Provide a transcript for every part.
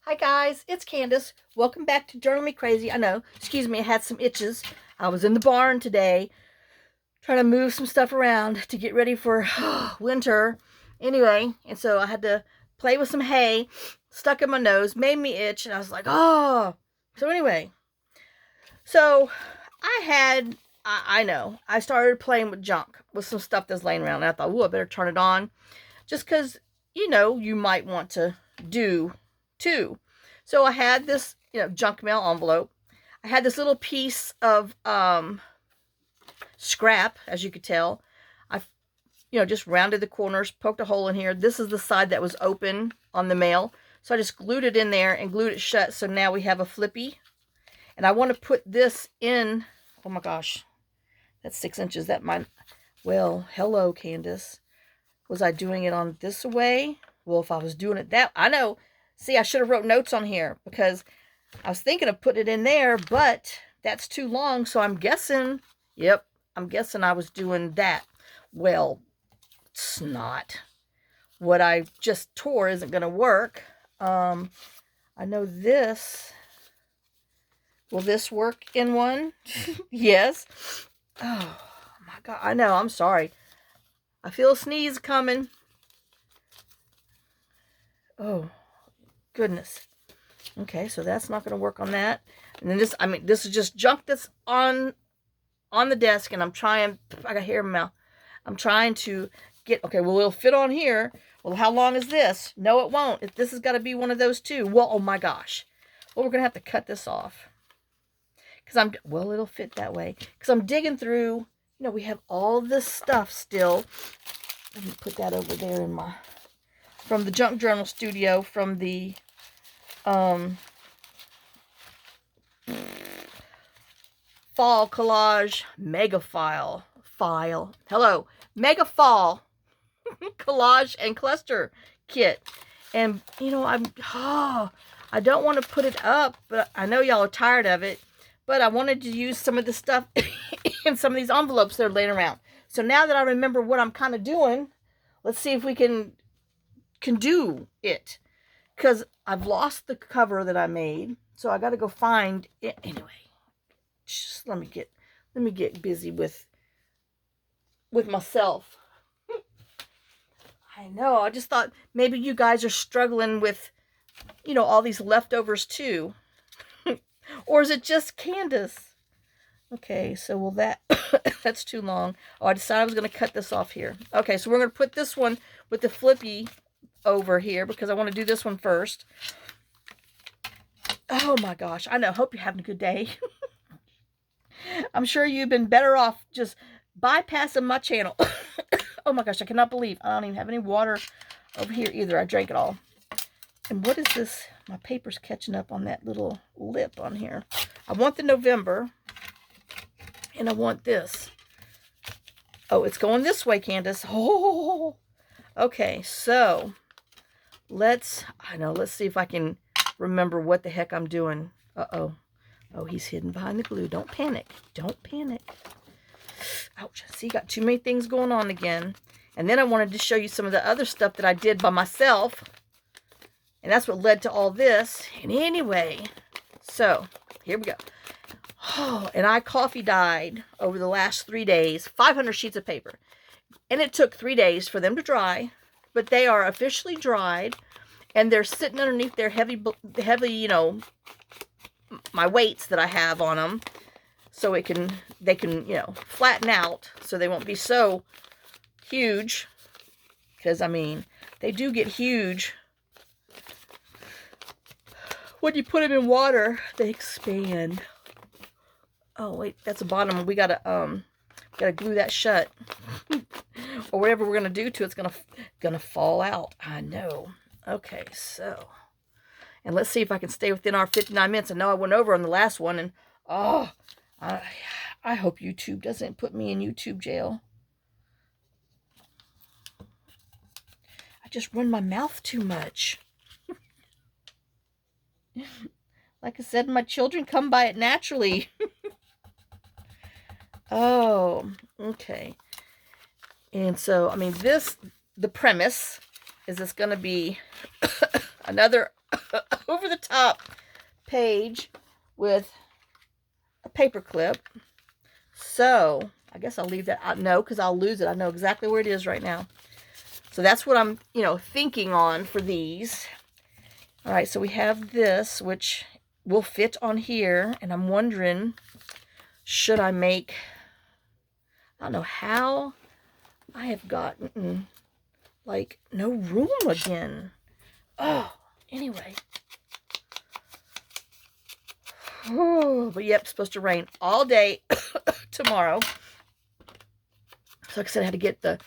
Hi guys, it's Candace. Welcome back to Journal Me Crazy. I know, excuse me, I had some itches. I was in the barn today trying to move some stuff around to get ready for winter. Anyway, and so I had to play with some hay, stuck in my nose, made me itch, and I was like, oh. So anyway, so I know, I started playing with junk, with some stuff that's laying around. And I thought, oh, I better turn it on just because, you might want to do too. So I had this, junk mail envelope. I had this little piece of scrap, as you could tell. I, just rounded the corners, poked a hole in here. This is the side that was open on the mail. So I just glued it in there and glued it shut. So now we have a flippy. And I want to put this in. Oh my gosh. That's 6 inches. That might. Well, hello, Candace. Was I doing it on this way? Well, if I was doing it that, I know. See, I should have wrote notes on here because I was thinking of putting it in there, but that's too long. So I'm guessing, yep, I'm guessing I was doing that. Well, it's not. What I just tore isn't going to work. I know this. Will this work in one? Yes. Oh my God. I know. I'm sorry. I feel a sneeze coming. Oh, goodness. Okay, so that's not going to work on that. And then this, this is just junk that's on the desk, and I'm trying, I got hair in my mouth. I'm trying to get, okay, well, it'll fit on here. Well, how long is this? No, it won't. This has got to be one of those two. Well, oh my gosh. Well, we're going to have to cut this off. Because well, it'll fit that way. Because I'm digging through, we have all this stuff still. Let me put that over there in my, from the Junk Journal Studio, from the, Fall Collage Mega File. Hello. Mega Fall Collage and Cluster Kit. And, I don't want to put it up, but I know y'all are tired of it. But I wanted to use some of the stuff in some of these envelopes that are laying around. So now that I remember what I'm kind of doing, let's see if we can do it. Because I've lost the cover that I made. So I got to go find it. Anyway, just let me get busy with myself. I know. I just thought maybe you guys are struggling with, all these leftovers too. Or is it just Candace? Okay, so will that, that's too long. Oh, I decided I was going to cut this off here. Okay, so we're going to put this one with the flippy over here because I want to do this one first. Oh my gosh, I know. Hope you're having a good day. I'm sure you've been better off just bypassing my channel. Oh my gosh, I cannot believe I don't even have any water over here either. I drank it all. And what is this? My paper's catching up on that little lip on here. I want the November. And I want this. Oh, it's going this way, Candace. Oh, okay. So let's see if I can remember what the heck I'm doing. Uh-oh. Oh, he's hidden behind the glue. Don't panic. Don't panic. Ouch. See, got too many things going on again. And then I wanted to show you some of the other stuff that I did by myself. And that's what led to all this. And anyway, so here we go. Oh, and I coffee dyed over the last 3 days, 500 sheets of paper. And it took 3 days for them to dry, but they are officially dried, and they're sitting underneath their heavy, my weights that I have on them, so they can, flatten out, so they won't be so huge, because, they do get huge. When you put them in water, they expand. Oh, wait, that's the bottom. We gotta glue that shut. Or whatever we're gonna do to it's gonna fall out. I know. Okay, so. And let's see if I can stay within our 59 minutes. I know I went over on the last one, and I hope YouTube doesn't put me in YouTube jail. I just run my mouth too much. Like I said, my children come by it naturally. Oh, okay. And so, the premise is it's going to be another over the top page with a paper clip. So I guess I'll leave that out. No, because I'll lose it. I know exactly where it is right now. So that's what I'm, thinking on for these. All right, so we have this, which will fit on here. And I'm wondering, should I make, I don't know how I have gotten, like, no room again. Oh, anyway. Oh, but yep, it's supposed to rain all day tomorrow. So like I said, I had to get the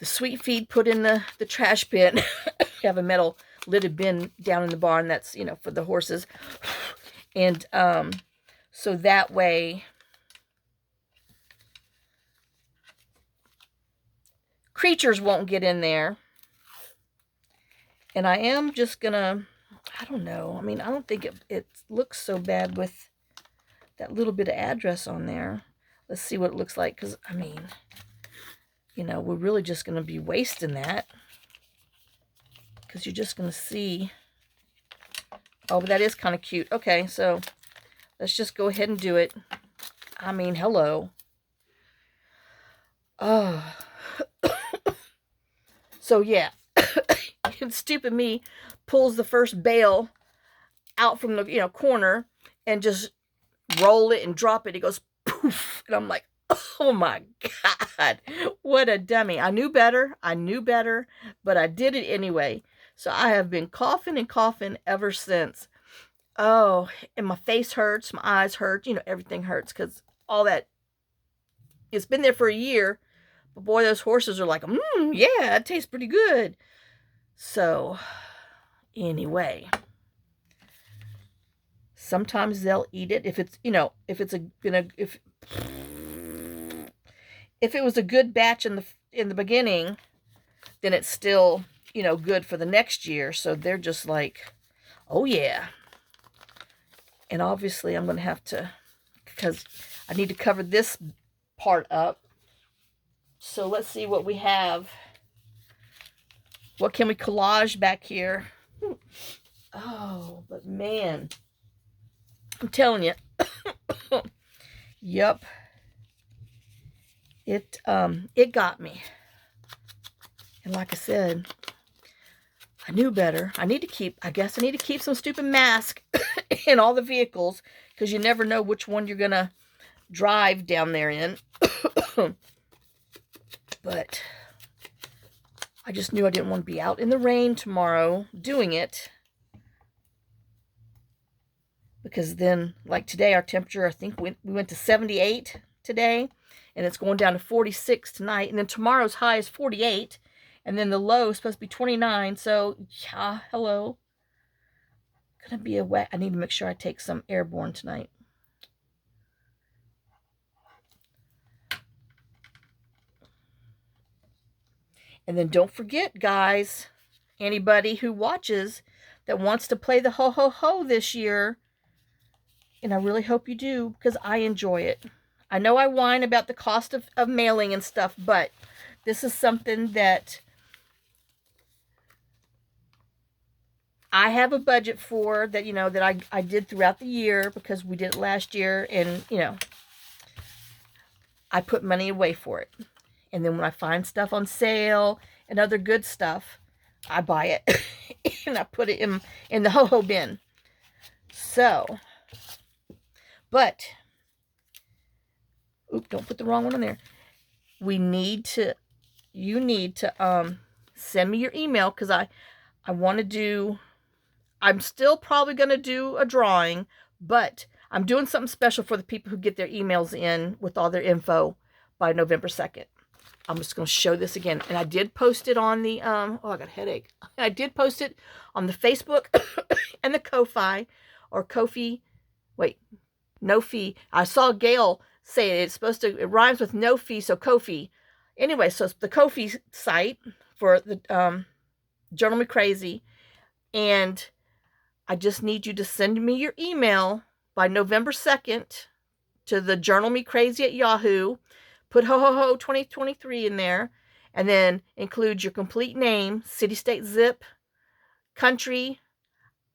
sweet feed put in the trash bin. I have a metal lidded bin down in the barn that's, for the horses. And so that way creatures won't get in there. And I am just gonna, I don't know. I mean, I don't think it looks so bad with that little bit of address on there. Let's see what it looks like. Because, I mean, we're really just going to be wasting that. Because you're just going to see. Oh, but that is kind of cute. Okay, so let's just go ahead and do it. I mean, hello. Oh. So, yeah. Stupid me pulls the first bale out from the, corner and just roll it and drop it. It goes poof. And I'm like, oh my God, what a dummy. I knew better, but I did it anyway. So I have been coughing and coughing ever since. Oh, and my face hurts, my eyes hurt, everything hurts because all that, it's been there for a year. But boy, those horses are like, yeah, it tastes pretty good. So, anyway, sometimes they'll eat it if it's, if it was a good batch in the beginning, then it's still, good for the next year. So they're just like, oh yeah. And obviously I'm going to have to, because I need to cover this part up. So let's see what we have. What can we collage back here? Oh, but man, I'm telling you. Yep. It got me. And like I said, I knew better. I need to keep some stupid mask in all the vehicles because you never know which one you're going to drive down there in. But I just knew I didn't want to be out in the rain tomorrow doing it. Because then, like today, our temperature, I think we went to 78 today. And it's going down to 46 tonight. And then tomorrow's high is 48. And then the low is supposed to be 29. So, yeah, hello. Gonna be a wet. I need to make sure I take some airborne tonight. And then don't forget, guys, anybody who watches that wants to play the ho ho ho this year, and I really hope you do because I enjoy it. I know I whine about the cost of mailing and stuff, but this is something that I have a budget for that, that I did throughout the year because we did it last year and, I put money away for it. And then when I find stuff on sale and other good stuff, I buy it and I put it in the ho-ho bin. So, but don't put the wrong one in there. You need to send me your email because I want to do, I'm still probably going to do a drawing, but I'm doing something special for the people who get their emails in with all their info by November 2nd. I'm just going to show this again. And I did post it on the, I got a headache. I did post it on the Facebook and the Ko-Fi or Ko-Fi. Wait, no fee. I saw Gail say it rhymes with no fee, so Ko-Fi. Anyway, so it's the Ko-Fi site for the Journal Me Crazy. And I just need you to send me your email by November 2nd to the Journal Me Crazy at Yahoo. Put ho ho ho 2023 in there. And then include your complete name, city, state, zip, country,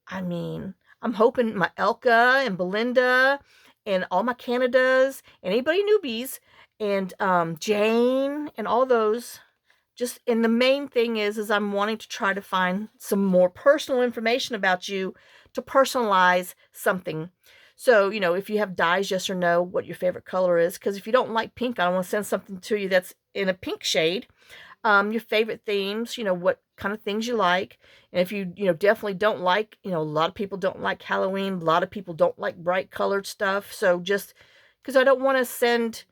I mean, I'm hoping my Elka and Belinda and all my Canadas and anybody newbies and Jane and all those. Just, and the main thing is I'm wanting to try to find some more personal information about you to personalize something. So, you know, if you have dyes, yes or no, what your favorite color is. Because if you don't like pink, I don't want to send something to you that's in a pink shade. Your favorite themes, you know, what kind of things you like. And if you, you know, definitely don't like, you know, a lot of people don't like Halloween. A lot of people don't like bright colored stuff. So just because I don't want to send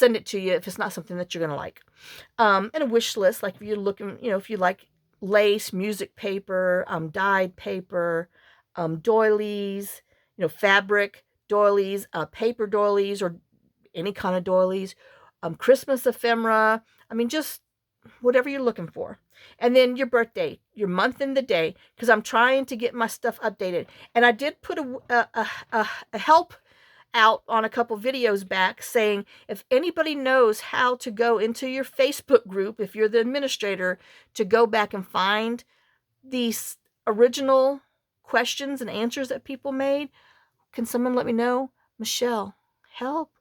it to you if it's not something that you're going to like. And a wish list, like if you're looking, you know, if you like lace, music paper, dyed paper, doilies, you know, fabric doilies, paper doilies, or any kind of doilies, Christmas ephemera. I mean, just whatever you're looking for. And then your birthday, your month and the day, because I'm trying to get my stuff updated. And I did put a help out on a couple videos back saying if anybody knows how to go into your Facebook group, if you're the administrator, to go back and find these original questions and answers that people made, can someone let me know? Michelle, help.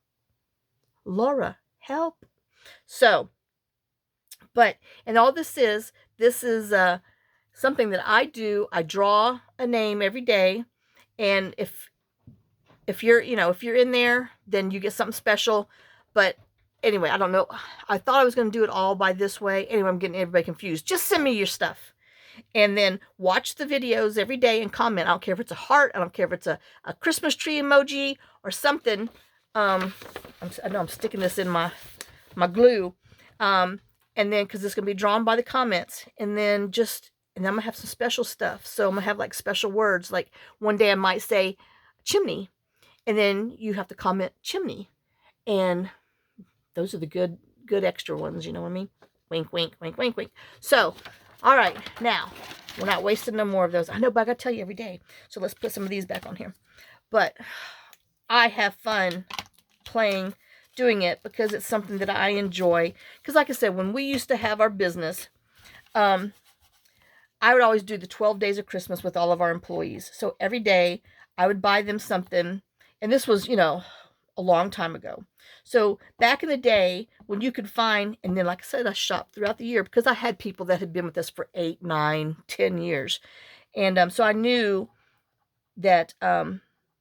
Laura, help. So, but, and all this is something that I do. I draw a name every day, and if you're, you know, if you're in there, then you get something special. But anyway, I don't know. I thought I was going to do it all by this way. Anyway, I'm getting everybody confused. Just send me your stuff. And then watch the videos every day and comment. I don't care if it's a heart. I don't care if it's a Christmas tree emoji or something. I know I'm sticking this in my glue. And then, because it's going to be drawn by the comments. And then I'm going to have some special stuff. So I'm going to have like special words. Like one day I might say chimney. And then you have to comment chimney. And those are the good extra ones, you know what I mean? Wink, wink, wink, wink, wink. So, all right, now, we're not wasting no more of those. I know, but I got to tell you every day. So let's put some of these back on here. But I have fun doing it because it's something that I enjoy. Because like I said, when we used to have our business, I would always do the 12 days of Christmas with all of our employees. So every day I would buy them something. And this was, you know, a long time ago. So back in the day when you could find, and then like I said, I shopped throughout the year because I had people that had been with us for 8, 9, 10 years. And so I knew that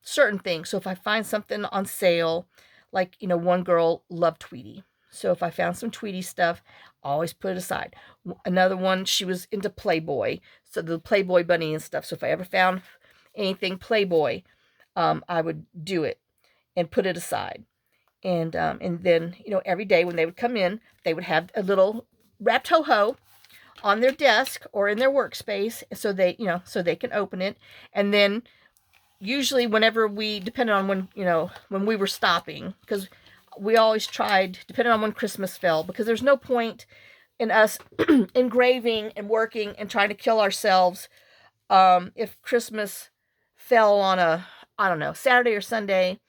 certain things. So if I find something on sale, like, you know, one girl loved Tweety. So if I found some Tweety stuff, I always put it aside. Another one, she was into Playboy. So the Playboy bunny and stuff. So if I ever found anything Playboy, I would do it and put it aside. And then, you know, every day when they would come in, they would have a little wrapped ho-ho on their desk or in their workspace, so they, you know, so they can open it. And then usually whenever depending on when, you know, when we were stopping, because we always tried, depending on when Christmas fell, because there's no point in us engraving and working and trying to kill ourselves if Christmas fell on I don't know, Saturday or Sunday,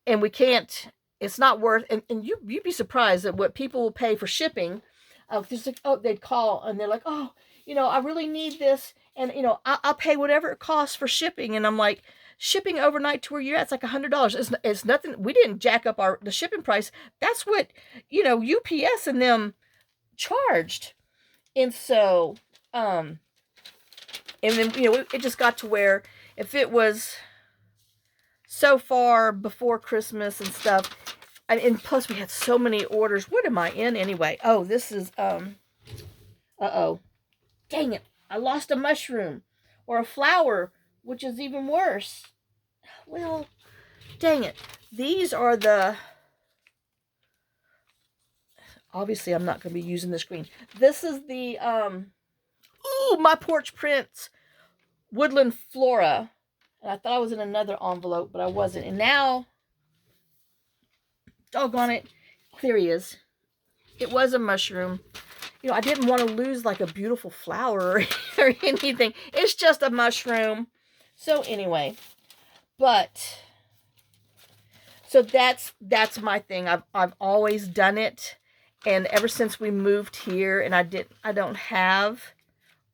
and we can't, it's not worth, and you'd be surprised at what people will pay for shipping. Just like, oh, they'd call and they're like, oh, you know, I really need this, and you know, I'll pay whatever it costs for shipping. And I'm like, shipping overnight to where you're at, it's like $100. It's nothing. We didn't jack up the shipping price. That's what, you know, UPS and them charged. And so, and then, you know, it just got to where if it was so far before Christmas and stuff, and plus we had so many orders. What am I in anyway? Oh, this is, uh-oh. Dang it. I lost a mushroom. Or a flower, which is even worse. Well, dang it. These are the, obviously I'm not going to be using this green. This is the, ooh, My Porch Prince Woodland Flora. And I thought I was in another envelope, but I wasn't. And now, doggone it, there he is. It was a mushroom. You know, I didn't want to lose like a beautiful flower or anything. It's just a mushroom. So anyway, but so that's my thing. I've always done it, and ever since we moved here, and I don't have,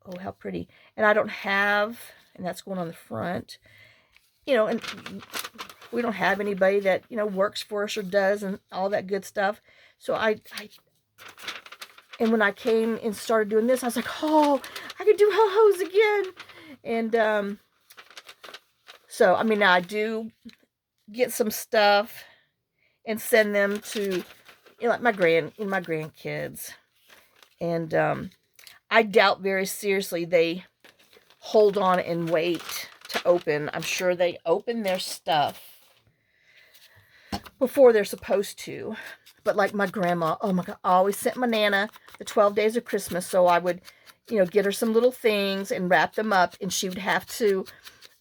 oh how pretty, and I don't have and that's going on the front. You know, and we don't have anybody that, you know, works for us or does and all that good stuff. So and when I came and started doing this, I was like, oh, I could do ho-hos again. And so, I mean, now I do get some stuff and send them to, you know, like my grandkids. And I doubt very seriously they hold on and wait to open. I'm sure they open their stuff before they're supposed to. But like my grandma, oh my God, I always sent my Nana the 12 days of Christmas. So I would, you know, get her some little things and wrap them up. And she would have to,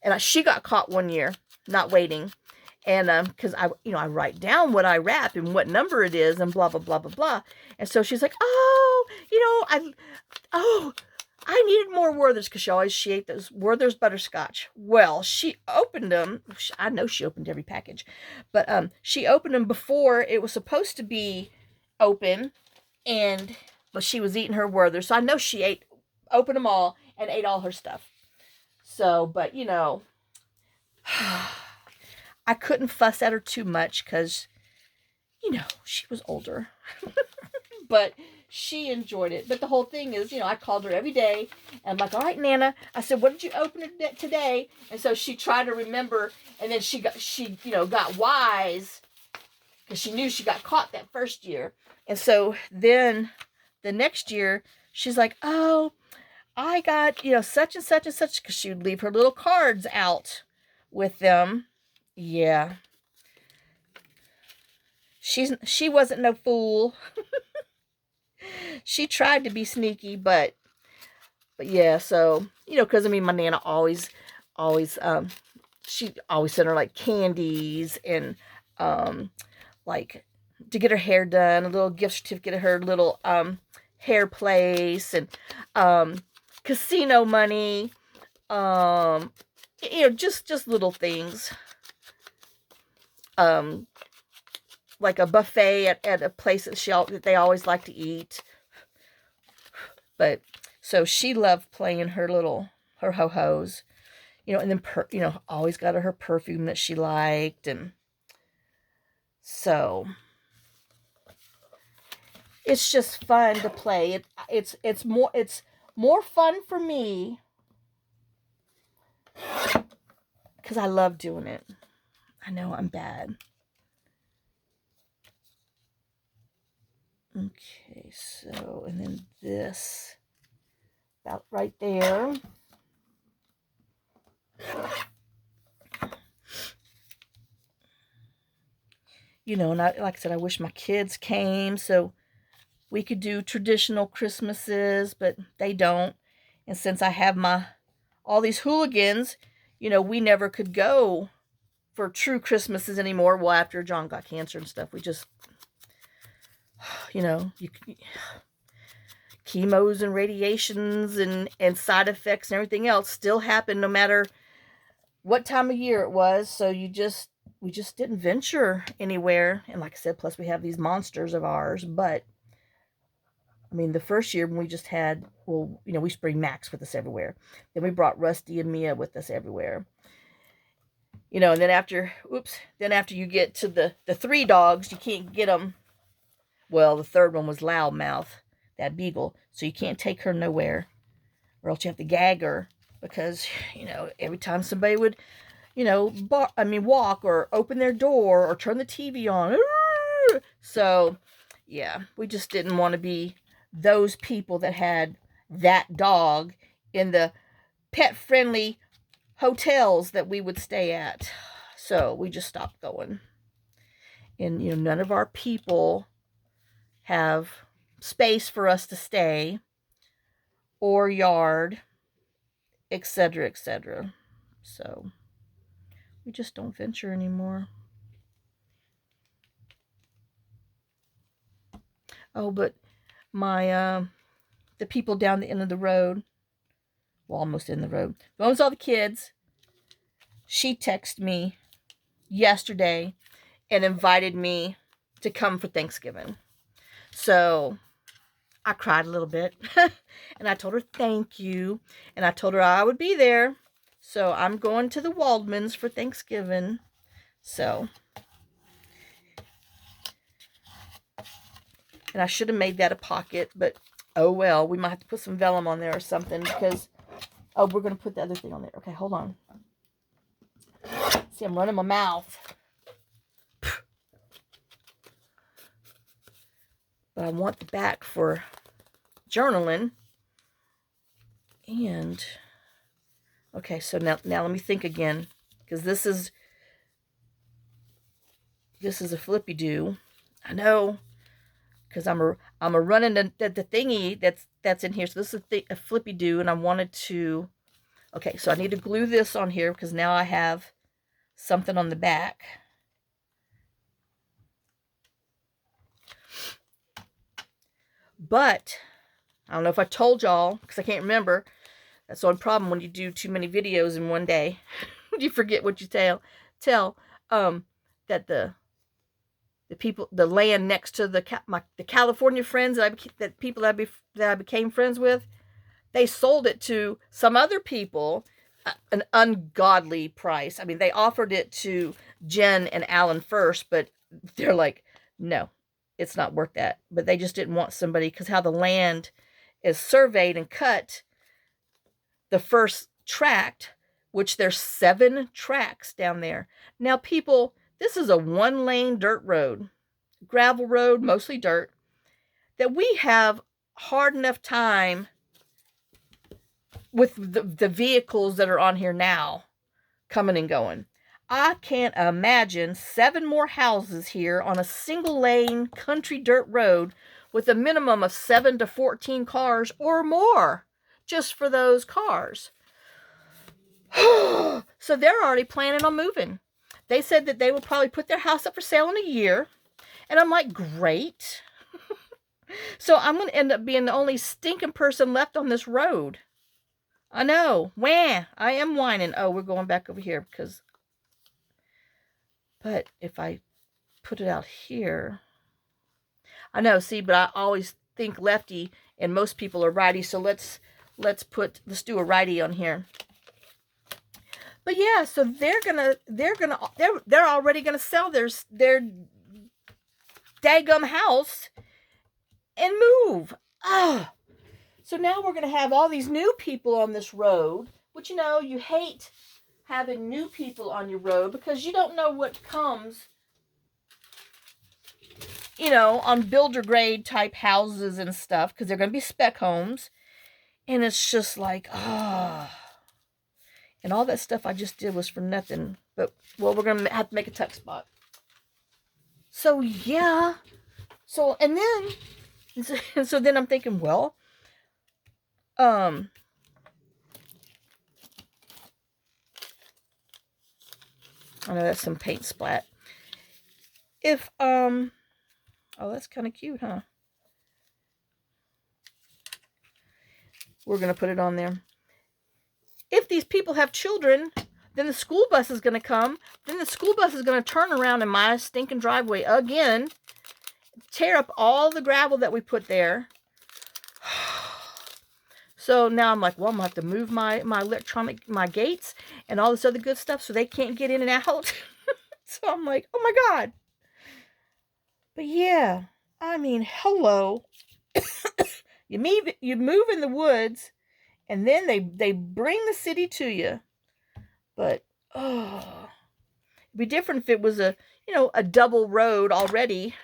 and she got caught one year not waiting. And because I write down what I wrap and what number it is and blah, blah, blah, blah, blah. And so she's like, oh, you know, I needed more Werther's, because she ate those Werther's butterscotch. Well, she opened them. I know she opened every package. But she opened them before it was supposed to be open. But she was eating her Werther's. So I know she opened them all and ate all her stuff. So, but, you know, I couldn't fuss at her too much because, you know, she was older. But she enjoyed it. But the whole thing is, you know, I called her every day. And I'm like, all right, Nana. I said, what did you open today? And so she tried to remember. And then she got wise. Because she knew she got caught that first year. And so then the next year, she's like, oh, I got, you know, such and such and such. Because she would leave her little cards out with them. Yeah. She wasn't no fool. She tried to be sneaky, but yeah, so, you know, because I mean, my Nana always, she always sent her like candies and like to get her hair done, a little gift certificate of her little hair place and casino money, you know, just little things. Like a buffet at a place that they always like to eat. But so she loved playing her ho-hos, you know, and then you know, always got her perfume that she liked. And so it's just fun to play. It's more fun for me because I love doing it. I know I'm bad. Okay, so, and then this, about right there. You know, and like I said, I wish my kids came so we could do traditional Christmases, but they don't. And since I have all these hooligans, you know, we never could go for true Christmases anymore. Well, after John got cancer and stuff, we just, you know, chemos and radiations and side effects and everything else still happen no matter what time of year it was. So we just didn't venture anywhere. And like I said, plus we have these monsters of ours. But I mean, the first year when we just had, well, you know, we bring Max with us everywhere. Then we brought Rusty and Mia with us everywhere. You know, and then after you get to the 3 dogs, you can't get them. Well, the third one was Loudmouth, that beagle. So you can't take her nowhere. Or else you have to gag her. Because, you know, every time somebody would, you know, walk or open their door or turn the TV on. So, yeah, we just didn't want to be those people that had that dog in the pet-friendly hotels that we would stay at. So we just stopped going. And, you know, none of our people have space for us to stay or yard, etc., etc. So we just don't venture anymore. Oh, but my the people down the end of the road, well, almost in the road, owns all the kids. She texted me yesterday and invited me to come for Thanksgiving. So I cried a little bit. And I told her thank you. And I told her I would be there. So I'm going to the Waldmans for Thanksgiving. So, and I should have made that a pocket, but oh well. We might have to put some vellum on there or something because, oh, we're going to put the other thing on there. Okay, hold on. See, I'm running my mouth. But I want the back for journaling. And, okay, so now let me think again. Because this is a flippy-do. I know. Because I'm a running the thingy that's in here. So this is a flippy-do. And I wanted to, okay, so I need to glue this on here. Because now I have something on the back. But I don't know if I told y'all, because I can't remember. That's the only problem when you do too many videos in one day. You forget what you tell. That the people, the land next to the California friends that I became friends with, they sold it to some other people an ungodly price. I mean, they offered it to Jen and Alan first, but they're like, no, it's not worth that. But they just didn't want somebody, because how the land is surveyed and cut, the first tract, which there's 7 tracks down there. Now, people, this is a 1-lane dirt road, gravel road, mostly dirt, that we have hard enough time with the vehicles that are on here now coming and going. I can't imagine 7 more houses here on a single lane country dirt road with a minimum of 7 to 14 cars or more just for those cars. So they're already planning on moving. They said that they will probably put their house up for sale in a year. And I'm like, great. So I'm going to end up being the only stinking person left on this road. I know. Wah. I am whining. Oh, we're going back over here because... But if I put it out here... I know, see, but I always think lefty and most people are righty. So let's do a righty on here. But yeah, so they're already gonna sell their daggum house and move. So now we're gonna have all these new people on this road, which, you know, you hate having new people on your road because you don't know what comes, you know, on builder grade type houses and stuff, because they're gonna be spec homes, and it's just like, and all that stuff I just did was for nothing. But, well, we're going to have to make a tuck spot. So, yeah. So, and then I'm thinking, well, I know that's some paint splat. If, oh, that's kind of cute, huh? We're going to put it on there. If these people have children, then the school bus is going to come. Then the school bus is going to turn around in my stinking driveway again, tear up all the gravel that we put there. So now I'm like, well, I'm going to have to move my gates and all this other good stuff so they can't get in and out. So I'm like, oh my God. But yeah, I mean, hello. You move in the woods, and then they bring the city to you. But, oh, it'd be different if it was a double road already.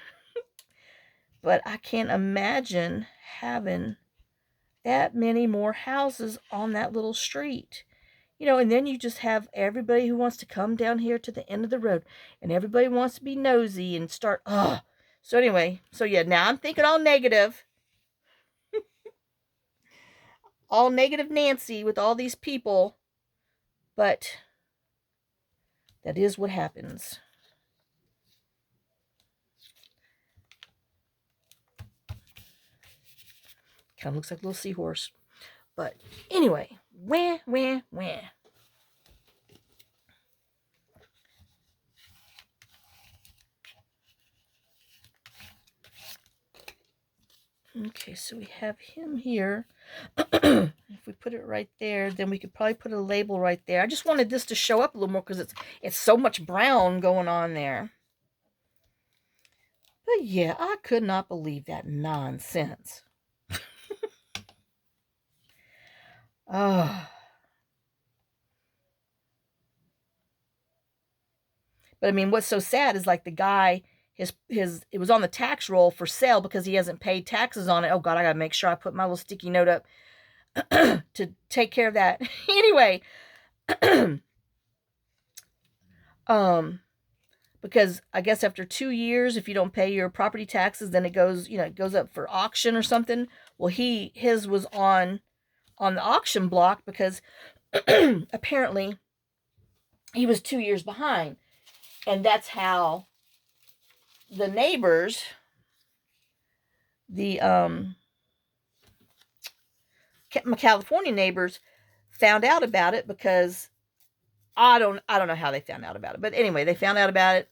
But I can't imagine having that many more houses on that little street. You know, and then you just have everybody who wants to come down here to the end of the road. And everybody wants to be nosy and start, So anyway, so yeah, now I'm thinking all negative. All negative Nancy with all these people. But that is what happens. Kind of looks like a little seahorse. But anyway, wah. Okay, so we have him here. If we put it right there, then we could probably put a label right there. I just wanted this to show up a little more because it's so much brown going on there. But yeah, I could not believe that nonsense. Oh. But I mean, what's so sad is like the guy, it was on the tax roll for sale because he hasn't paid taxes on it. Oh God, I gotta make sure I put my little sticky note up to take care of that. Anyway, because I guess after 2 years, if you don't pay your property taxes, then it goes, it goes up for auction or something. Well, his was on the auction block because apparently he was 2 years behind. And that's how the neighbors, my California neighbors, found out about it, because I don't know how they found out about it, but anyway, they found out about it,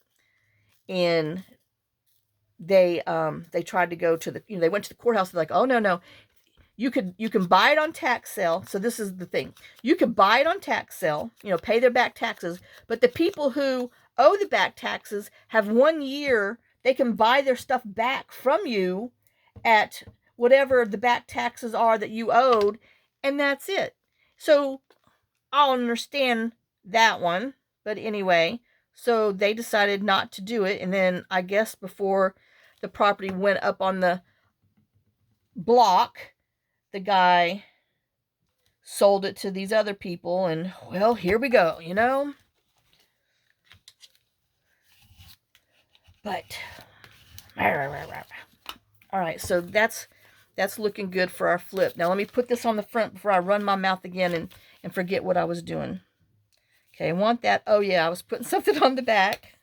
and they tried to go to the, they went to the courthouse. They're like, oh no, you can buy it on tax sale. So this is the thing, you can buy it on tax sale, pay their back taxes, but the people who owe the back taxes have 1 year. They can buy their stuff back from you at whatever the back taxes are that you owed, and that's it. So I'll understand that one. But anyway, so they decided not to do it. And then I guess before the property went up on the block, the guy sold it to these other people. And well, here we go, But all right, so that's looking good for our flip. Now let me put this on the front before I run my mouth again and forget what I was doing. Okay, I want that. Oh yeah, I was putting something on the back.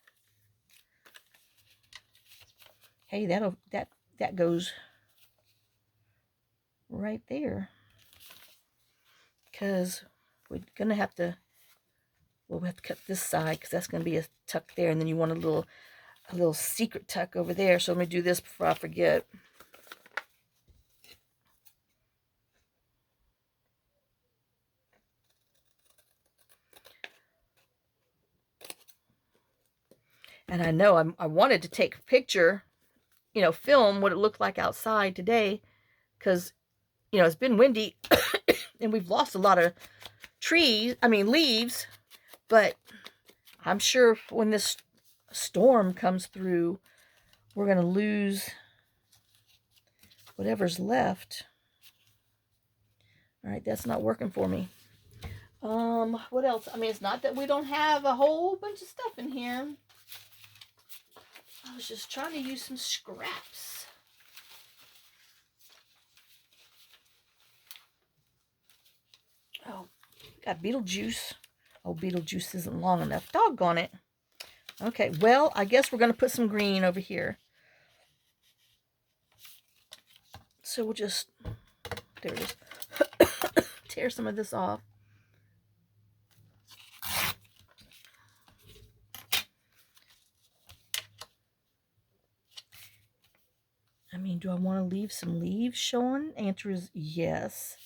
Hey, that goes right there. Because we're gonna have to, we'll have to cut this side because that's gonna be a tuck there, and then you want a little secret tuck over there. So let me do this before I forget. And I know I wanted to take a picture, film what it looked like outside today, because, it's been windy and we've lost a lot of leaves, but I'm sure when this storm comes through, we're going to lose whatever's left. All right, that's not working for me. What else? I mean, it's not that we don't have a whole bunch of stuff in here. I was just trying to use some scraps. Oh, got Beetlejuice. Oh, Beetlejuice isn't long enough. Doggone it. Okay, well, I guess we're going to put some green over here. So we'll just, there it is, tear some of this off. I mean, do I want to leave some leaves showing? Answer is yes.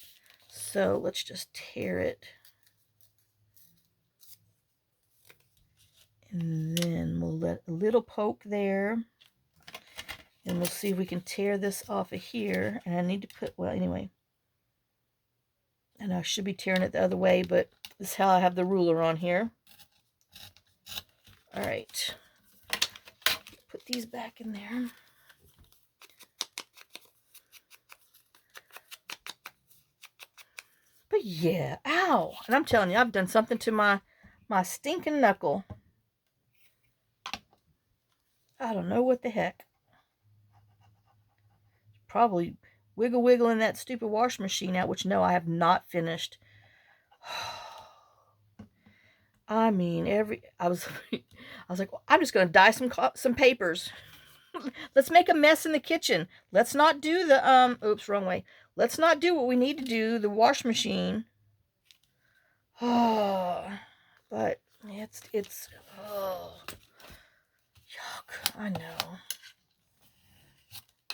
So let's just tear it. And then we'll let a little poke there. And we'll see if we can tear this off of here. And I need to put, well, anyway. And I should be tearing it the other way, but this is how I have the ruler on here. All right. Put these back in there. But yeah, ow. And I'm telling you, I've done something to my stinking knuckle. I don't know what the heck. Probably wiggling that stupid washing machine out, which no, I have not finished. I mean, I was like, well, I'm just going to dye some papers. Let's make a mess in the kitchen. Let's not do the, oops, wrong way. Let's not do what we need to do, the wash machine. Oh, but it's, oh, yuck, I know.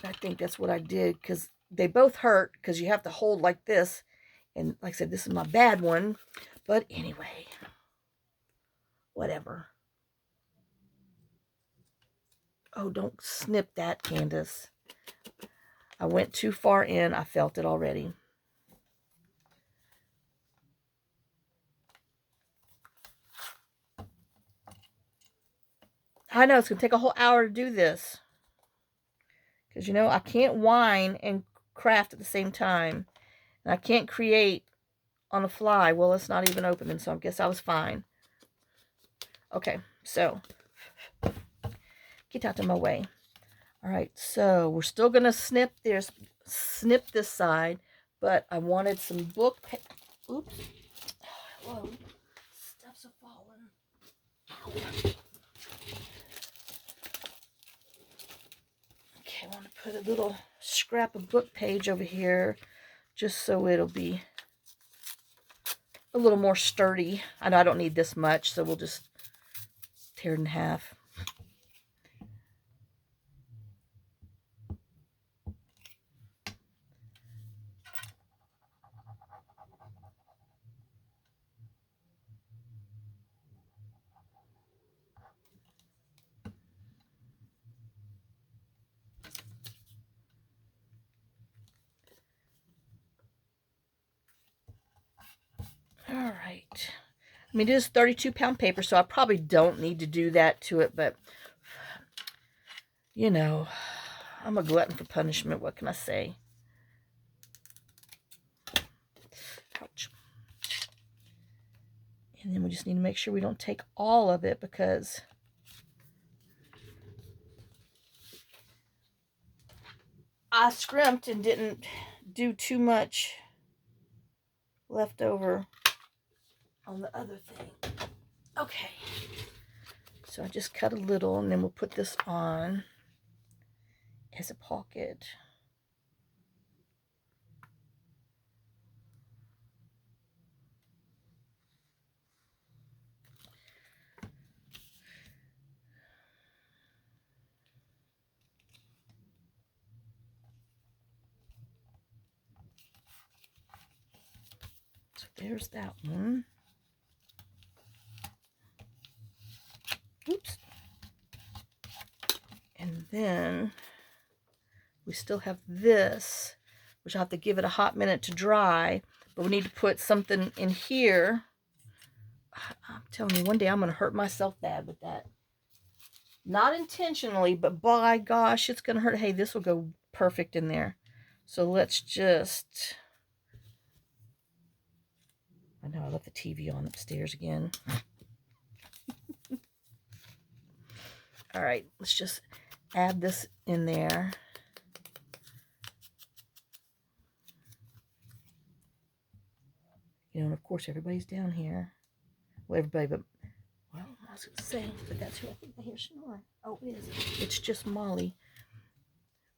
I think that's what I did, because they both hurt because you have to hold like this. And like I said, this is my bad one. But anyway, whatever. Oh, don't snip that, Candace. I went too far in. I felt it already. I know it's going to take a whole hour to do this. Because, you know, I can't whine and craft at the same time. And I can't create on the fly. Well, it's not even opening, so I guess I was fine. Okay, so get out of my way. All right, so we're still going to snip this side, but I wanted some book. Oops. Whoa. Stuff's falling. Okay, I want to put a little scrap of book page over here just so it'll be a little more sturdy. I know I don't need this much, so we'll just tear it in half. All right. I mean, it is 32-pound paper, so I probably don't need to do that to it, but, you know, I'm a glutton for punishment. What can I say? Ouch. And then we just need to make sure we don't take all of it because I scrimped and didn't do too much left over on the other thing. Okay. So I just cut a little, and then we'll put this on as a pocket. So there's that one. Oops. And then we still have this, which I'll have to give it a hot minute to dry, but we need to put something in here. I'm telling you, one day I'm going to hurt myself bad with that. Not intentionally, but by gosh, it's going to hurt. Hey, this will go perfect in there. So let's just... I know I left the TV on upstairs again. All right, let's just add this in there. You know, and of course, everybody's down here. Well, everybody, but, well, I was going to say, but that's who I think I hear snoring. Oh, it is. It's just Molly.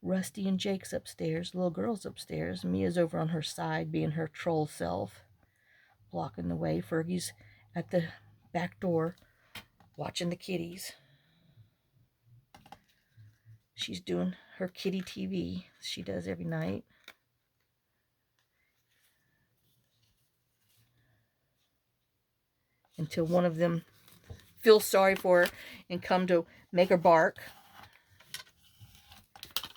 Rusty and Jake's upstairs. Little girl's upstairs. Mia's over on her side, being her troll self, blocking the way. Fergie's at the back door, watching the kitties. She's doing her kitty TV. She does every night. Until one of them feels sorry for her and come to make her bark.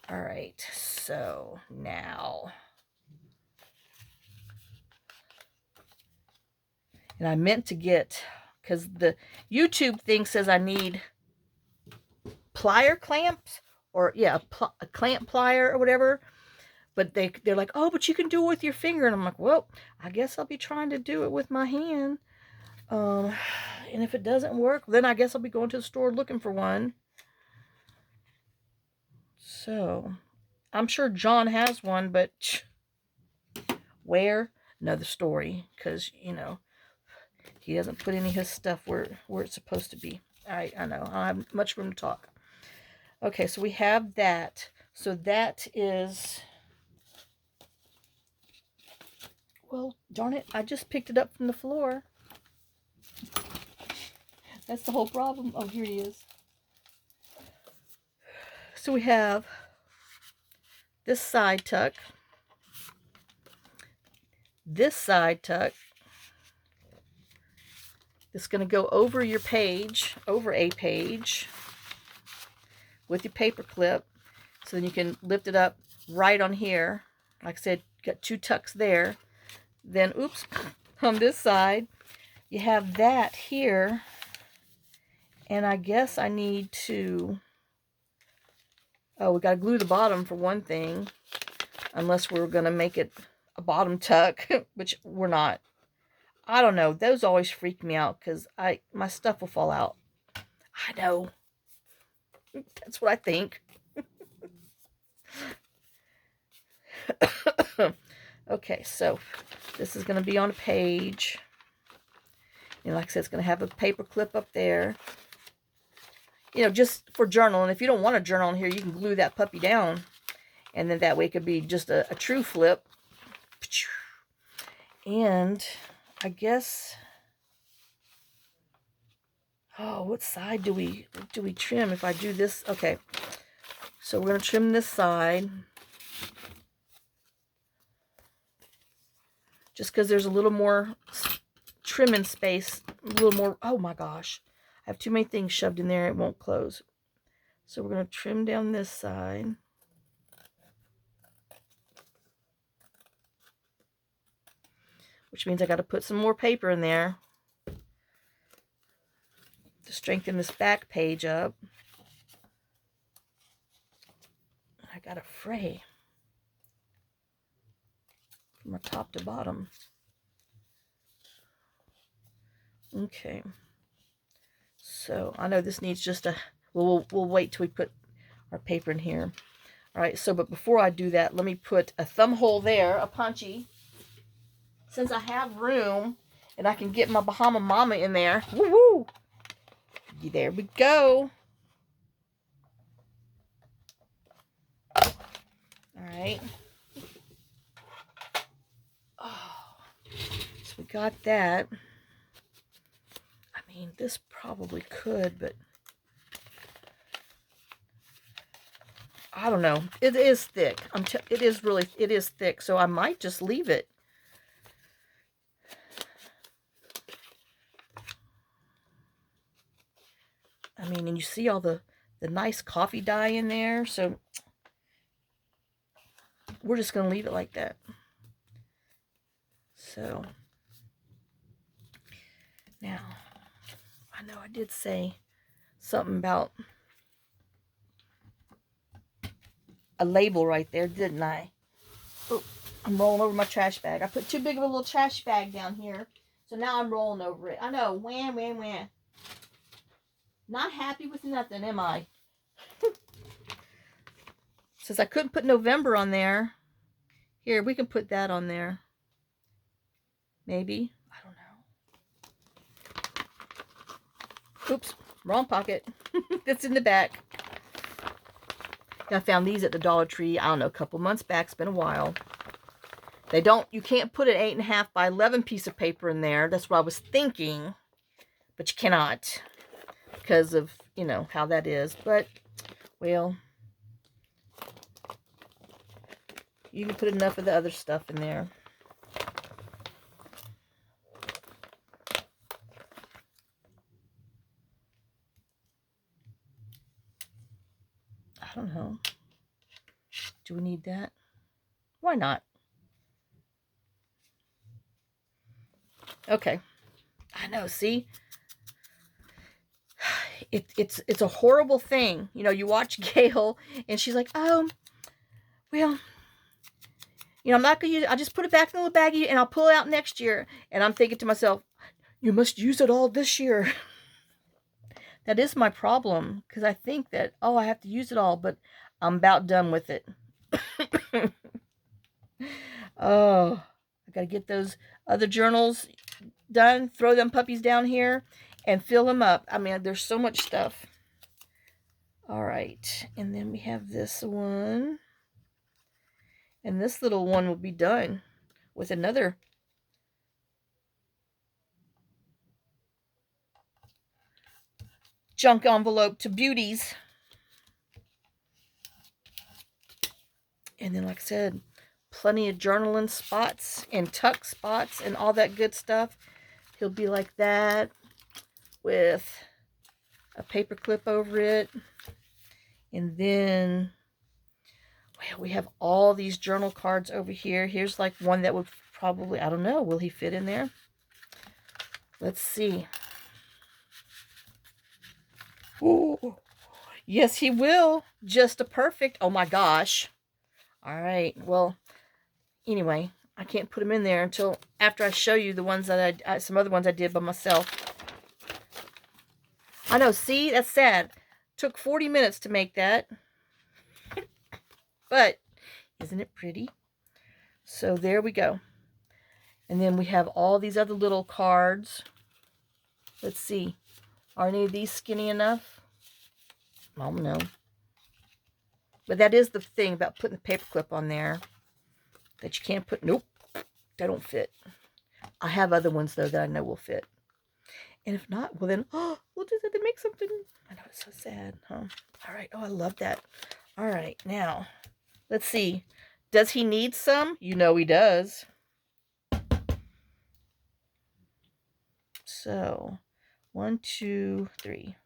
All right, so now, and I meant to get, because the YouTube thing says I need plier clamps, or yeah, a clamp plier or whatever, but they're like, oh, but you can do it with your finger, and I'm like, well, I guess I'll be trying to do it with my hand. And if it doesn't work, then I guess I'll be going to the store looking for one. So, I'm sure John has one, but where? Another story, because, you know, he doesn't put any of his stuff where it's supposed to be. I know. I don't have much room to talk. Okay, so we have that. So that is... Well, darn it, I just picked it up from the floor. That's the whole problem. Oh, here he is. So we have this side tuck. this side tuck. It's going to go over your page, over a page, with your paper clip. So then you can lift it up right on here. Like I said, got 2 tucks there. Then, oops, on this side, you have that here. And I guess I need to, oh, we got to glue the bottom for one thing. Unless we're going to make it a bottom tuck, which we're not. I don't know. Those always freak me out because my stuff will fall out. I know. That's what I think. Okay, so this is going to be on a page. And like I said, it's going to have a paper clip up there. You know, just for journaling. If you don't want a journal in here, you can glue that puppy down. And then that way it could be just a true flip. And I guess, oh, what side do we trim if I do this? Okay, so we're going to trim this side. Just because there's a little more trimming space, a little more, oh my gosh. I have too many things shoved in there, it won't close. So we're going to trim down this side. Which means I got to put some more paper in there to strengthen this back page up. I got a fray from top to bottom. Okay. So I know this needs just a, we'll wait till we put our paper in here. All right, so but before I do that, let me put a thumb hole there, a punchy. Since I have room and I can get my Bahama Mama in there. Woo-woo! There we go. All right. Oh, so we got that. I mean, this probably could, but I don't know. It is thick. It is thick, so I might just leave it. I mean, and you see all the nice coffee dye in there, so we're just going to leave it like that. So, now, I know I did say something about a label right there, didn't I? Oh, I'm rolling over my trash bag. I put too big of a little trash bag down here, so now I'm rolling over it. I know, wham, wham, wham. Not happy with nothing, am I? Since I couldn't put November on there, here, we can put that on there. Maybe. I don't know. Oops, wrong pocket. That's in the back. I found these at the Dollar Tree, I don't know, a couple months back. It's been a while. You can't put an 8.5 by 11 piece of paper in there. That's what I was thinking. But you cannot. Because of, you know, how that is. But, well, you can put enough of the other stuff in there. I don't know. Do we need that? Why not? Okay. I know, see? It's a horrible thing. You know, you watch Gail and she's like, oh, well, you know, I'm not going to use it. I'll just put it back in the little baggie and I'll pull it out next year. And I'm thinking to myself, you must use it all this year. That is my problem. Because I think that, oh, I have to use it all. But I'm about done with it. Oh, I got to get those other journals done. Throw them puppies down here. And fill them up. I mean, there's so much stuff. All right. And then we have this one. And this little one will be done with another junk envelope to beauties. And then, like I said, plenty of journaling spots and tuck spots and all that good stuff. He'll be like that with a paper clip over it. And then well, we have all these journal cards over here. Here's like one that would probably, I don't know, will he fit in there? Let's see. Ooh, yes, he will. Just a perfect. Oh my gosh. All right. Well, anyway, I can't put him in there until after I show you the ones that some other ones I did by myself. I know. See, that's sad. Took 40 minutes to make that. But isn't it pretty? So there we go. And then we have all these other little cards. Let's see. Are any of these skinny enough? I don't know. But that is the thing about putting the paper clip on there. That you can't put... Nope. They don't fit. I have other ones, though, that I know will fit. And if not, well then... Oh, we'll just have to make something. I know, it's so sad, huh? All right. Oh, I love that. All right. Now, let's see. Does he need some? You know he does. So, 1, 2, 3.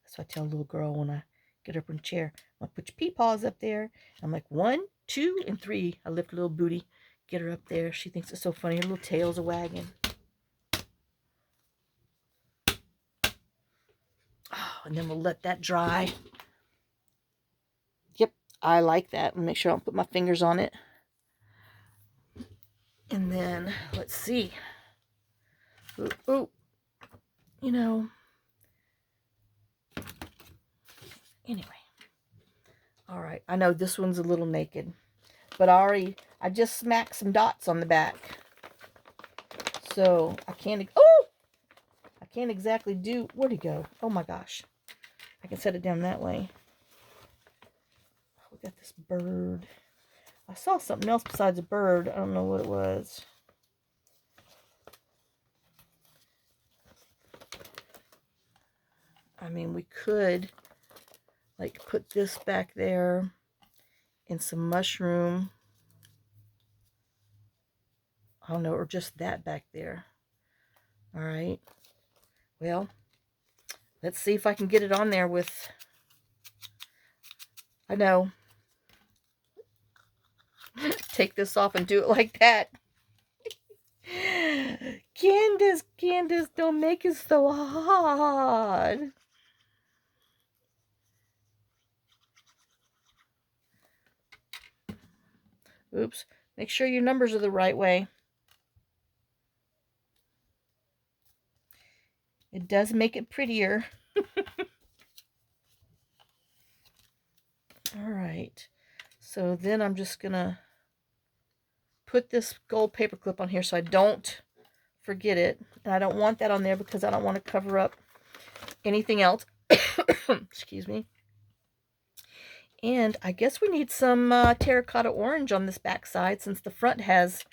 That's what I tell a little girl when I get her up in a chair. I'll put your pee-paws up there. I'm like, 1, 2, and 3. I lift her little booty, get her up there. She thinks it's so funny. Her little tail's a wagging. Oh, and then we'll let that dry. Yep, I like that. I'll make sure I don't put my fingers on it. And then, let's see. Ooh, ooh. You know. Anyway. All right. I know this one's a little naked. But I just smacked some dots on the back. So, I can't... Oh! I can't exactly do... Where'd he go? Oh my gosh. I can set it down that way. We got this bird. I saw something else besides a bird. I don't know what it was. I mean, we could, like, put this back there and some mushroom. I don't know, or just that back there. All right. Well, let's see if I can get it on there with... I know. Take this off and do it like that. Candace, Candace, don't make it so hard. Oops. Make sure your numbers are the right way. It does make it prettier. All right. So then I'm just going to put this gold paper clip on here so I don't forget it. And I don't want that on there because I don't want to cover up anything else. Excuse me. And I guess we need some terracotta orange on this back side since the front has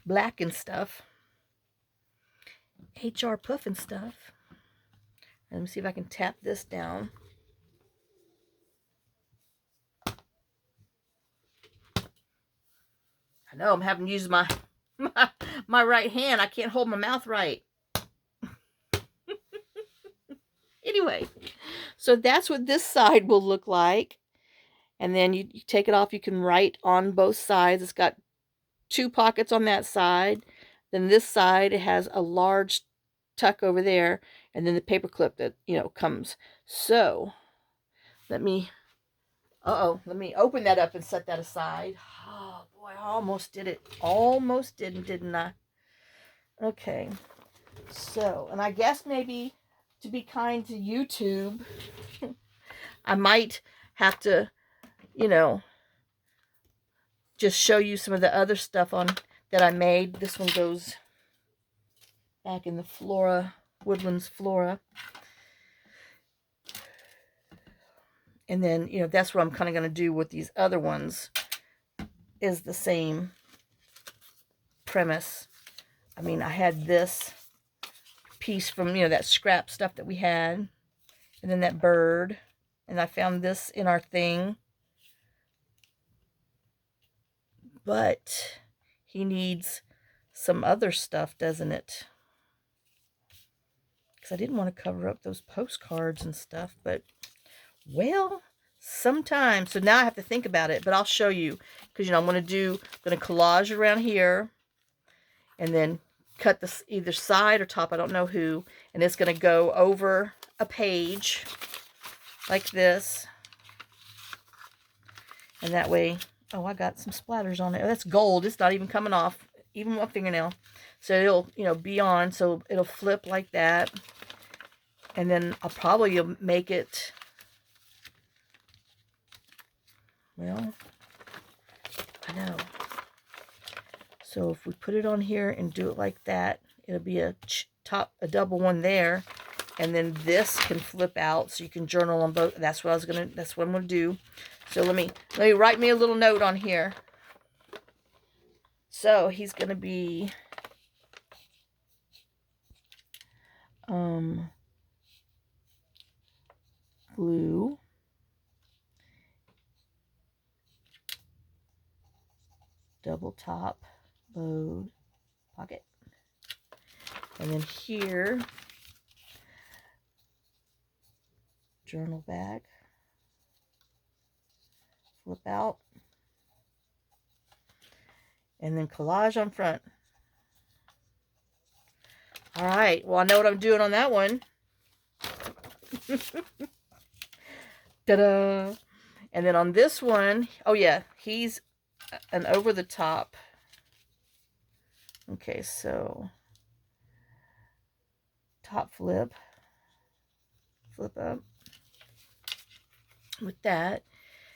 black and stuff. HR puff and stuff. Let me see if I can tap this down. I know I'm having to use my right hand. I can't hold my mouth right. Anyway, so that's what this side will look like. And then you take it off. You can write on both sides. It's got 2 pockets on that side. Then this side, it has a large tuck over there. And then the paper clip that, you know, comes. So, let me open that up and set that aside. Oh, boy, I almost did it. Almost didn't I? Okay. So, and I guess maybe to be kind to YouTube, I might have to, you know, just show you some of the other stuff on that I made. This one goes back in the Flora, Woodlands Flora. And then, you know, that's what I'm kind of going to do with these other ones, is the same premise. I mean, I had this piece from, you know, that scrap stuff that we had. And then that bird. And I found this in our thing. But he needs some other stuff, doesn't it? Because I didn't want to cover up those postcards and stuff. But, well, sometimes. So now I have to think about it. But I'll show you. Because, you know, I'm going to collage around here. And then cut this either side or top. I don't know who. And it's going to go over a page. Like this. And that way... Oh, I got some splatters on it. Oh, that's gold. It's not even coming off, even my fingernail. So it'll, you know, be on. So it'll flip like that. And then I'll probably make it, well, I know. So if we put it on here and do it like that, it'll be a double one there. And then this can flip out so you can journal on both. That's what I'm gonna do. So let me write me a little note on here. So he's gonna be blue, double top, load, pocket, and then here, journal bag, flip out, and then collage on front. All right, well, I know what I'm doing on that one. Ta-da! And then on this one, oh yeah, he's an over the top. Okay, so top flip, flip up with that.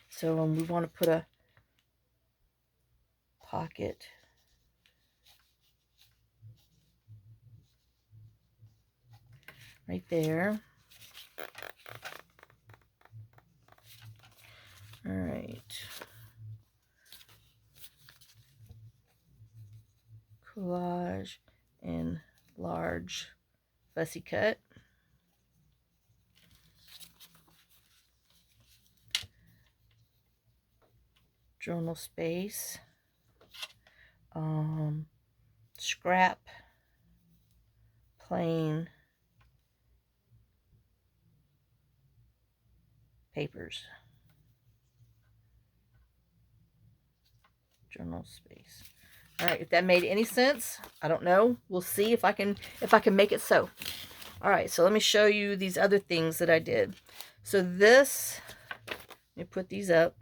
So we want to put a pocket right there. All right. Collage and large fussy cut. Journal space. Scrap. Plain papers. Journal space. All right, if that made any sense, I don't know. We'll see if I can make it so. All right, so let me show you these other things that I did. So this, let me put these up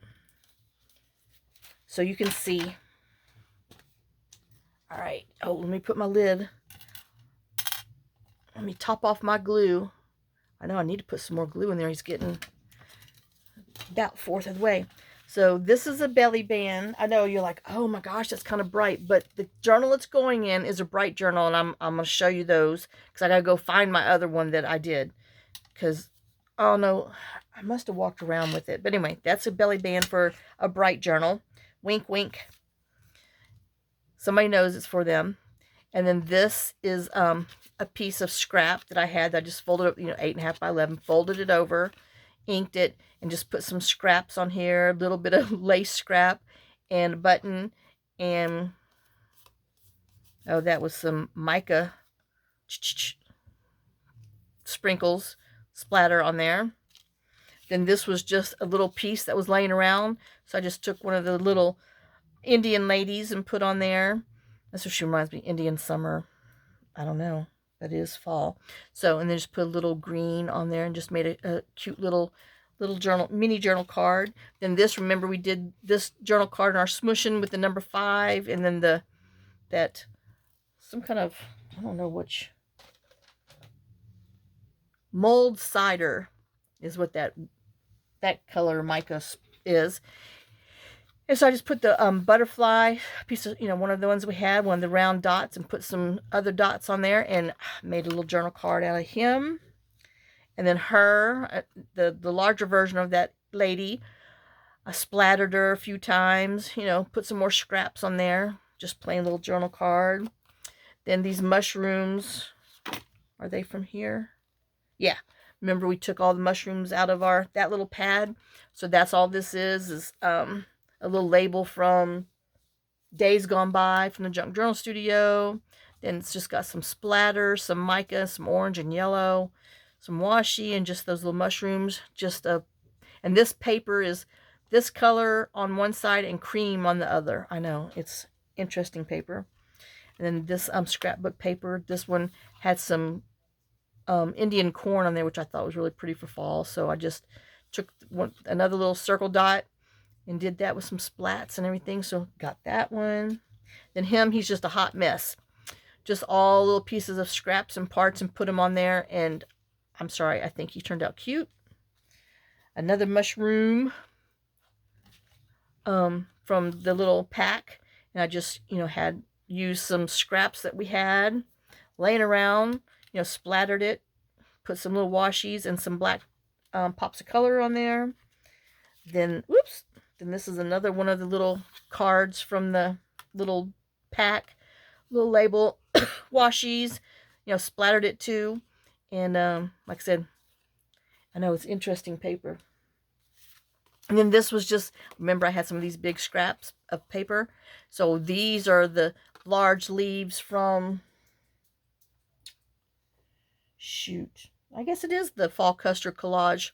so you can see. All right. Oh, let me put my lid. Let me top off my glue. I know I need to put some more glue in there. He's getting about 1/4 of the way. So this is a belly band. I know you're like, oh my gosh, that's kind of bright. But the journal it's going in is a bright journal. And I'm going to show you those. Because I got to go find my other one that I did. Because, oh no, I must have walked around with it. But anyway, that's a belly band for a bright journal. Wink, wink. Somebody knows it's for them. And then this is a piece of scrap that I had that I just folded up, you know, 8.5 by 11. Folded it over, inked it, and just put some scraps on here. A little bit of lace scrap and a button. And, oh, that was some mica sprinkles splatter on there. Then this was just a little piece that was laying around. So I just took one of the little Indian ladies and put on there. That's what she reminds me. Indian summer. I don't know. But it is fall. So, and then just put a little green on there and just made a cute little journal, mini journal card. Then this, remember we did this journal card in our smushing with the number 5. And then some kind of, I don't know which, mold cider is what that color mica is. And so I just put the butterfly piece of, you know, one of the ones we had, one of the round dots, and put some other dots on there and made a little journal card out of him. And then her, the larger version of that lady, I splattered her a few times, you know, put some more scraps on there. Just plain little journal card. Then these mushrooms. Are they from here? Yeah. Remember we took all the mushrooms out of that little pad? So that's all this is a little label from Days Gone By from the Junk Journal Studio. Then it's just got some splatter, some mica, some orange and yellow, some washi, and just those little mushrooms. And this paper is this color on one side and cream on the other. I know, it's interesting paper. And then this scrapbook paper, this one had some Indian corn on there, which I thought was really pretty for fall. So I just took another little circle dot and did that with some splats and everything. So got that one. Then he's just a hot mess. Just all little pieces of scraps and parts and put them on there. And I'm sorry, I think he turned out cute. Another mushroom from the little pack. And I just, had used some scraps that we had laying around, splattered it, put some little washies and some black pops of color on there. Then, whoops, then this is another one of the little cards from the little pack, little label, washies, splattered it too. And like I said, I know it's interesting paper. And then this was just, remember I had some of these big scraps of paper. So these are the large leaves from, shoot, I guess it is the Fall Custard Collage.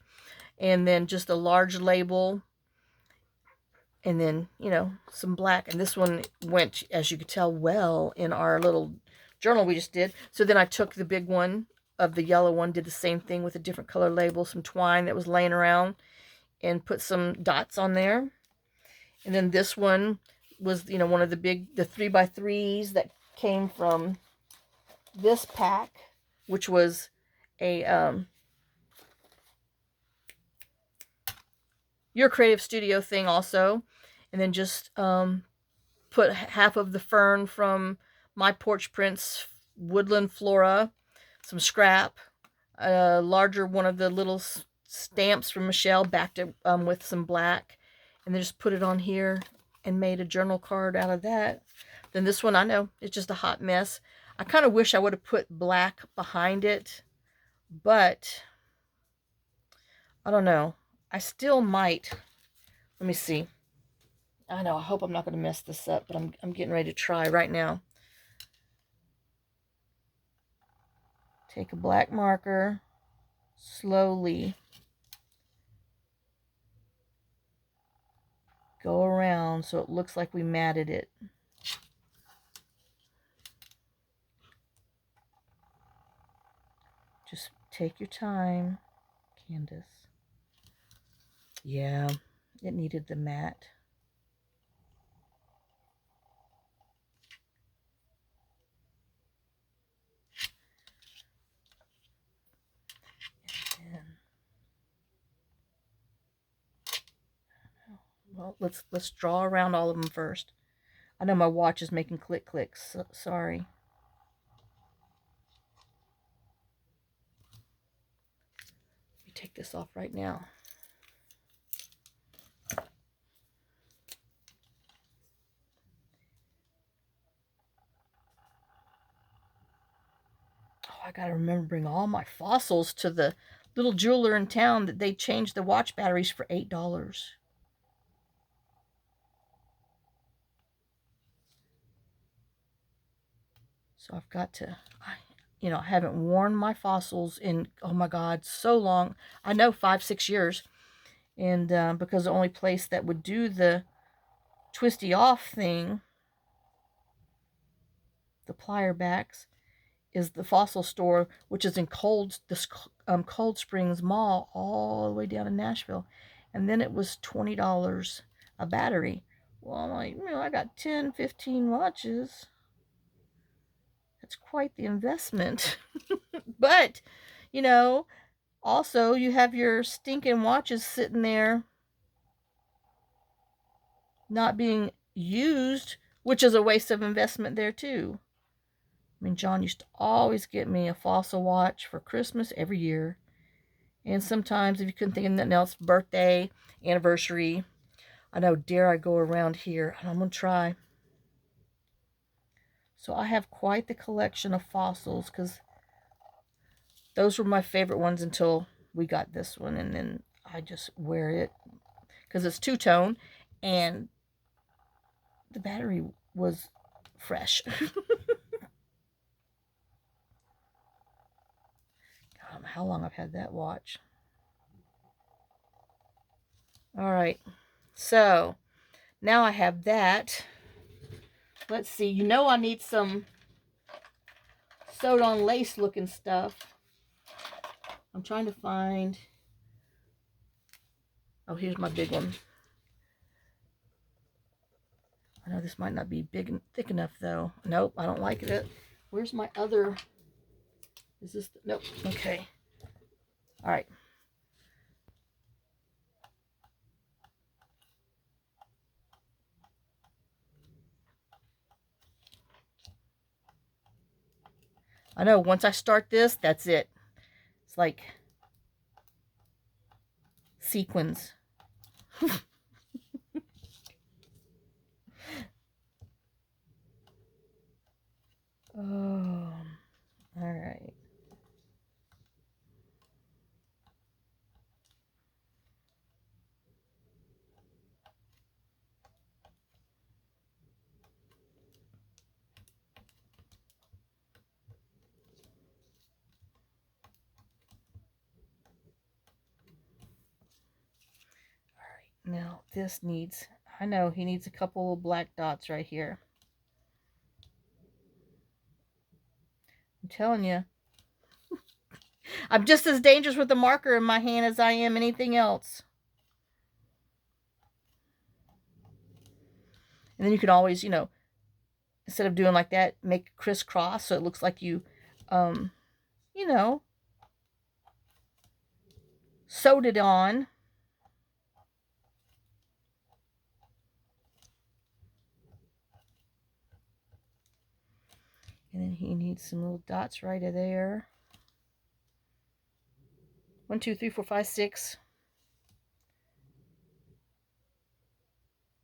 And then just a large label. And then, some black. And this one went, as you could tell, well in our little journal we just did. So then I took the big one of the yellow one, did the same thing with a different color label, some twine that was laying around, and put some dots on there. And then this one was, one of the 3x3s that came from this pack, which was a Your Creative Studio thing also. And then just put half of the fern from My Porch Prints Woodland Flora, some scrap, a larger one of the little stamps from Michelle, backed it with some black, and then just put it on here and made a journal card out of that. Then this one, I know, it's just a hot mess. I kind of wish I would have put black behind it, but I don't know. I still might. Let me see. I know, I hope I'm not going to mess this up, but I'm getting ready to try right now. Take a black marker, slowly go around so it looks like we matted it. Just take your time, Candace. Yeah, it needed the matte. Well, let's draw around all of them first. I know my watch is making click clicks. So, sorry. Let me take this off right now. Oh, I gotta remember to bring all my fossils to the little jeweler in town that they changed the watch batteries for $8. So I've got to, I haven't worn my fossils in, oh my God, so long. I know 5-6 years. And because the only place that would do the twisty off thing, the plier backs, is the fossil store, which is in Cold Springs Mall, all the way down in Nashville. And then it was $20 a battery. Well, I'm like, I got 10, 15 watches. That's quite the investment. But, also you have your stinking watches sitting there not being used, which is a waste of investment there too. I mean, John used to always get me a fossil watch for Christmas every year. And sometimes, if you couldn't think of nothing else, birthday, anniversary. I know, dare I go around here, and I'm going to try. So I have quite the collection of fossils, because Those were my favorite ones until we got this one, and then I just wear it because it's two-tone, and the battery was fresh. I don't know how long I've had that watch. All right, so now I have that. Let's see, you know I need some sewed on lace looking stuff. I'm trying to find, oh, here's my big one. I know this might not be big and thick enough though. Nope, I don't like it. Where's my other, is this, nope, okay. All right. I know once I start this, that's it. It's like sequins. Oh, all right. Now this needs, I know he needs a couple of black dots right here. I'm telling you. I'm just as dangerous with the marker in my hand as I am anything else. And then you can always, you know, instead of doing like that, make crisscross so it looks like you, you know, sewed it on. And then he needs some little dots right there. 1, 2, 3, 4, 5, 6,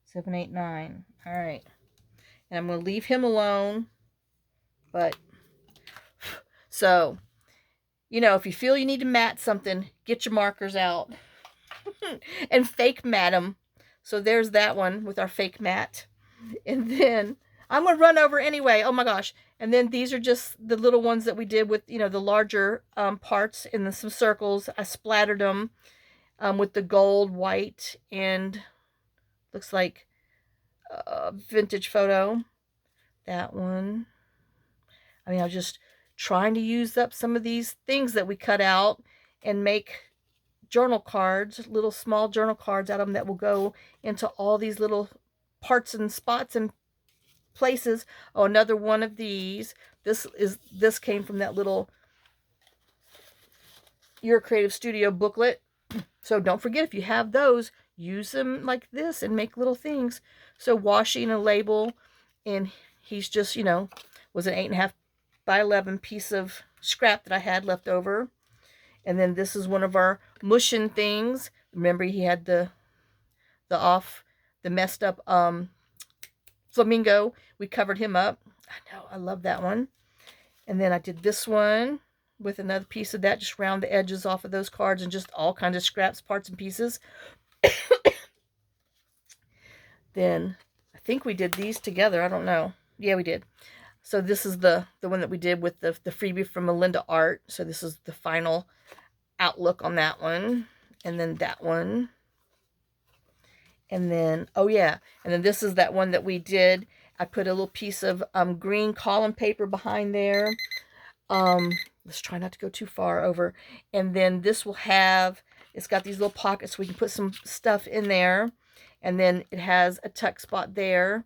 7, 8, 9. All right. And I'm going to leave him alone. But, so, you know, if you feel you need to mat something, get your markers out. And fake mat them. So there's that one with our fake mat. And then I'm going to run over anyway. Oh my gosh. And then these are just the little ones that we did with, you know, the larger parts in some circles. I splattered them with the gold, white, and looks like a vintage photo. That one. I mean, I was just trying to use up some of these things that we cut out and make journal cards, little small journal cards out of them that will go into all these little parts and spots and places. Oh, another one of these. This came from that little Your Creative Studio booklet. So don't forget, if you have those, use them like this and make little things. So washing a label, and he's just, you know, was an 8.5 by 11 piece of scrap that I had left over. And then this is one of our mushing things. Remember, he had the messed up flamingo. We covered him up. I know, I love that one. And then I did this one with another piece of that, just round the edges off of those cards and just all kinds of scraps, parts, and pieces. Then I think we did these together. I don't know. Yeah, we did. So this is the one that we did with the freebie from Melinda Art. So this is the final outlook on that one. And then that one. And then, oh yeah, and then this is that one that we did. I put a little piece of green column paper behind there. Let's try not to go too far over. And then this will have, it's got these little pockets so we can put some stuff in there. And then it has a tuck spot there.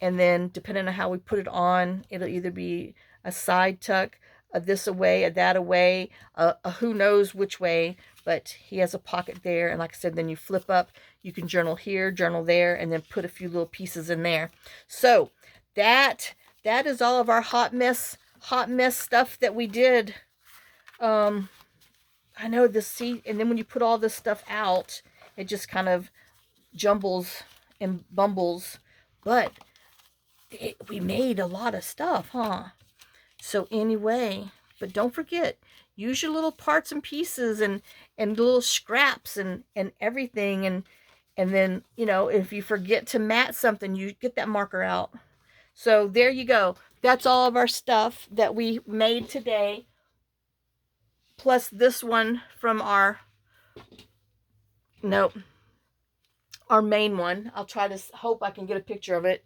And then depending on how we put it on, it'll either be a side tuck, a this away, a that away, a who knows which way. But he has a pocket there. And like I said, then you flip up. You can journal here, journal there, and then put a few little pieces in there. So that is all of our hot mess stuff that we did. I know the seat, and then when you put all this stuff out, it just kind of jumbles and bumbles. But we made a lot of stuff, huh? So anyway, but don't forget, use your little parts and pieces and little scraps and everything. And then, you know, if you forget to mat something, you get that marker out. So there you go. That's all of our stuff that we made today. Plus this one from our, nope, our main one. I'll try to hope I can get a picture of it.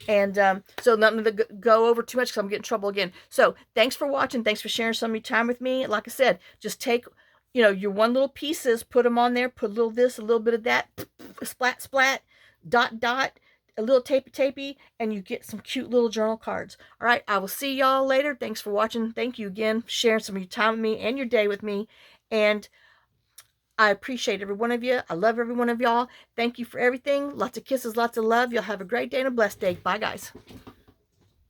And so nothing to go over too much because I'm getting in trouble again. So thanks for watching. Thanks for sharing some of your time with me. Like I said, just take, you know, your one little pieces, put them on there, put a little this, a little bit of that, splat, splat, dot, dot, a little tapey, and you get some cute little journal cards. All right, I will see y'all later. Thanks for watching. Thank you again for sharing some of your time with me and your day with me. And I appreciate every one of you. I love every one of y'all. Thank you for everything. Lots of kisses, lots of love. Y'all have a great day and a blessed day. Bye, guys.